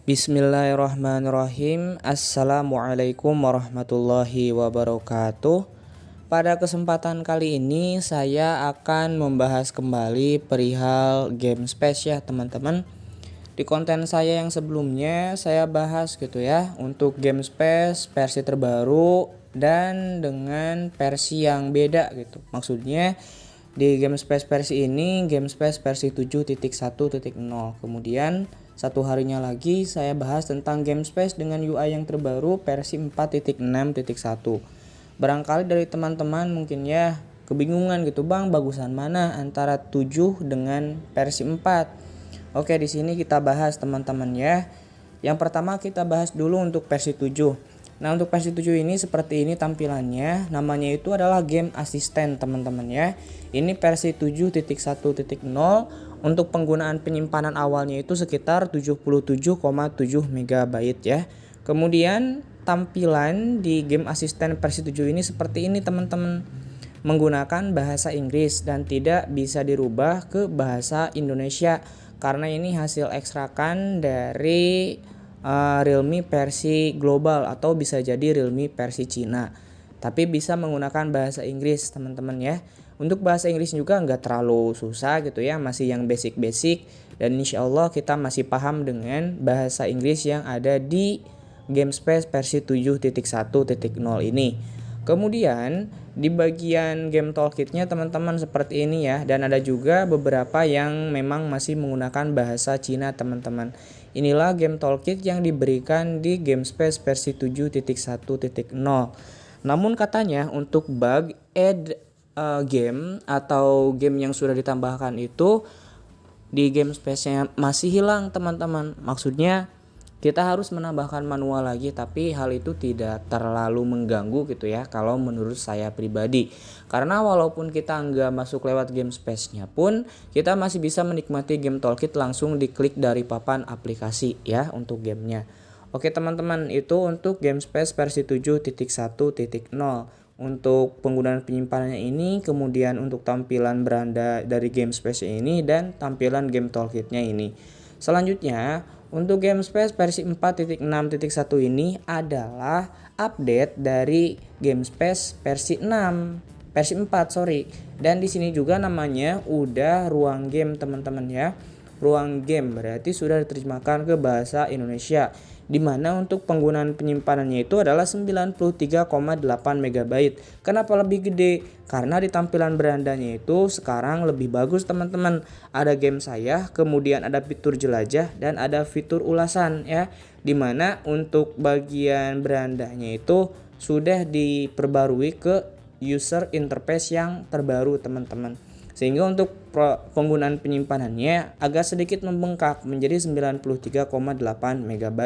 Bismillahirrahmanirrahim. Assalamualaikum warahmatullahi wabarakatuh. Pada kesempatan kali ini saya akan membahas kembali perihal game space ya teman-teman. Di konten saya yang sebelumnya saya bahas gitu ya untuk game space versi terbaru dan dengan versi yang beda gitu. Maksudnya di game space versi ini game space versi 7.1.0. Kemudian satu harinya lagi saya bahas tentang game space dengan UI yang terbaru versi 4.6.1. Barangkali dari teman-teman mungkin ya kebingungan gitu, Bang, bagusan mana antara 7 dengan versi 4. Oke, di sini kita bahas teman-teman ya. Yang pertama kita bahas dulu untuk versi 7. Nah, untuk versi 7 ini seperti ini tampilannya. Namanya itu adalah Game Assistant teman-teman ya. Ini versi 7.1.0. Untuk penggunaan penyimpanan awalnya itu sekitar 77,7 MB ya. Kemudian tampilan di Game Assistant versi 7 ini seperti ini teman-teman. Menggunakan bahasa Inggris dan tidak bisa dirubah ke bahasa Indonesia karena ini hasil ekstrakan dari Realme versi global atau bisa jadi Realme versi Cina. Tapi bisa menggunakan bahasa Inggris teman-teman ya. Untuk bahasa Inggris juga nggak terlalu susah gitu ya, masih yang basic-basic dan insya Allah kita masih paham dengan bahasa Inggris yang ada di GameSpace versi 7.1.0 ini. Kemudian di bagian game toolkitnya teman-teman seperti ini ya, dan ada juga beberapa yang memang masih menggunakan bahasa Cina teman-teman. Inilah game toolkit yang diberikan di GameSpace versi 7.1.0. Namun katanya untuk bug add game atau game yang sudah ditambahkan itu di GameSpace-nya masih hilang teman-teman. Maksudnya kita harus menambahkan manual lagi, tapi hal itu tidak terlalu mengganggu gitu ya kalau menurut saya pribadi. Karena walaupun kita nggak masuk lewat game space-nya pun kita masih bisa menikmati game toolkit langsung diklik dari papan aplikasi ya untuk gamenya. Oke teman-teman, itu untuk game space versi 7.1.0. Untuk penggunaan penyimpanannya ini, kemudian untuk tampilan beranda dari game space ini dan tampilan game toolkitnya ini. Selanjutnya untuk GameSpace versi 4.6.1 ini adalah update dari GameSpace versi 6, versi 4 sorry. Dan di sini juga namanya udah ruang game teman-teman ya. Ruang game berarti sudah diterjemahkan ke bahasa Indonesia. Dimana untuk penggunaan penyimpanannya itu adalah 93,8 MB. Kenapa lebih gede? Karena di tampilan berandanya itu sekarang lebih bagus teman-teman. Ada game saya, kemudian ada fitur jelajah dan ada fitur ulasan ya. Dimana untuk bagian berandanya itu sudah diperbarui ke user interface yang terbaru teman-teman. Sehingga untuk penggunaan penyimpanannya agak sedikit membengkak menjadi 93,8 MB.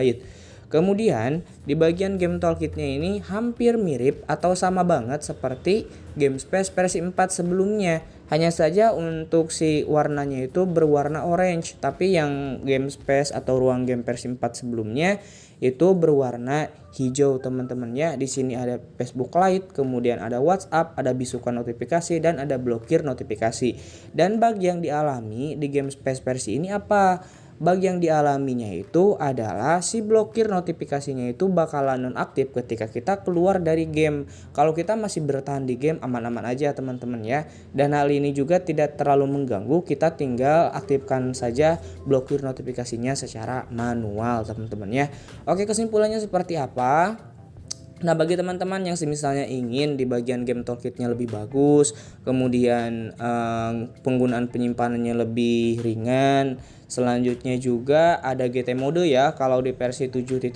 Kemudian di bagian game toolkitnya ini hampir mirip atau sama banget seperti GameSpace versi 4 sebelumnya. Hanya saja untuk si warnanya itu berwarna orange, tapi yang GameSpace atau ruang game versi 4 sebelumnya itu berwarna hijau teman-teman ya. Di sini ada Facebook Lite, kemudian ada WhatsApp, ada bisukan notifikasi dan ada blokir notifikasi. Dan bug yang dialami di GameSpace versi ini apa? Bug yang dialaminya itu adalah si blokir notifikasinya itu bakalan nonaktif ketika kita keluar dari game. Kalau kita masih bertahan di game aman-aman aja teman-teman ya. Dan hal ini juga tidak terlalu mengganggu, kita tinggal aktifkan saja blokir notifikasinya secara manual teman-teman ya. Oke, kesimpulannya seperti apa? Nah, bagi teman-teman yang misalnya ingin di bagian game toolkitnya lebih bagus, kemudian penggunaan penyimpanannya lebih ringan, selanjutnya juga ada GT mode ya. Kalau di versi 7.1.0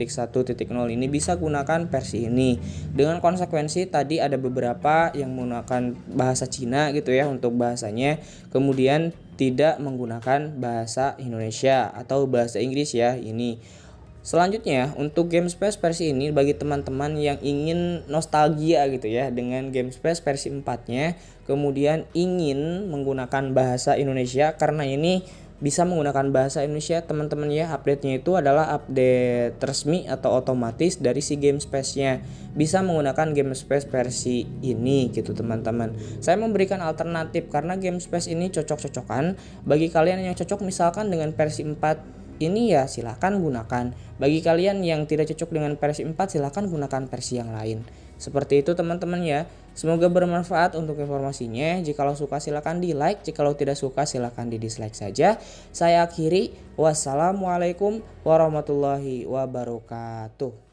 ini bisa gunakan versi ini. Dengan konsekuensi tadi ada beberapa yang menggunakan bahasa Cina gitu ya untuk bahasanya, kemudian tidak menggunakan bahasa Indonesia atau bahasa Inggris ya ini. Selanjutnya untuk GameSpace versi ini bagi teman-teman yang ingin nostalgia gitu ya dengan GameSpace versi 4-nya, kemudian ingin menggunakan bahasa Indonesia karena ini bisa menggunakan bahasa Indonesia teman-teman ya. Update-nya itu adalah update resmi atau otomatis dari si GameSpace-nya. Bisa menggunakan GameSpace versi ini gitu teman-teman. Saya memberikan alternatif karena GameSpace ini cocok-cocokan bagi kalian yang cocok misalkan dengan versi 4 ini ya silahkan gunakan. Bagi kalian yang tidak cocok dengan versi 4 silahkan gunakan versi yang lain. Seperti itu teman-teman ya. Semoga bermanfaat untuk informasinya. Jikalau suka silahkan di like, jikalau tidak suka silahkan di dislike saja. Saya akhiri. Wassalamualaikum warahmatullahi wabarakatuh.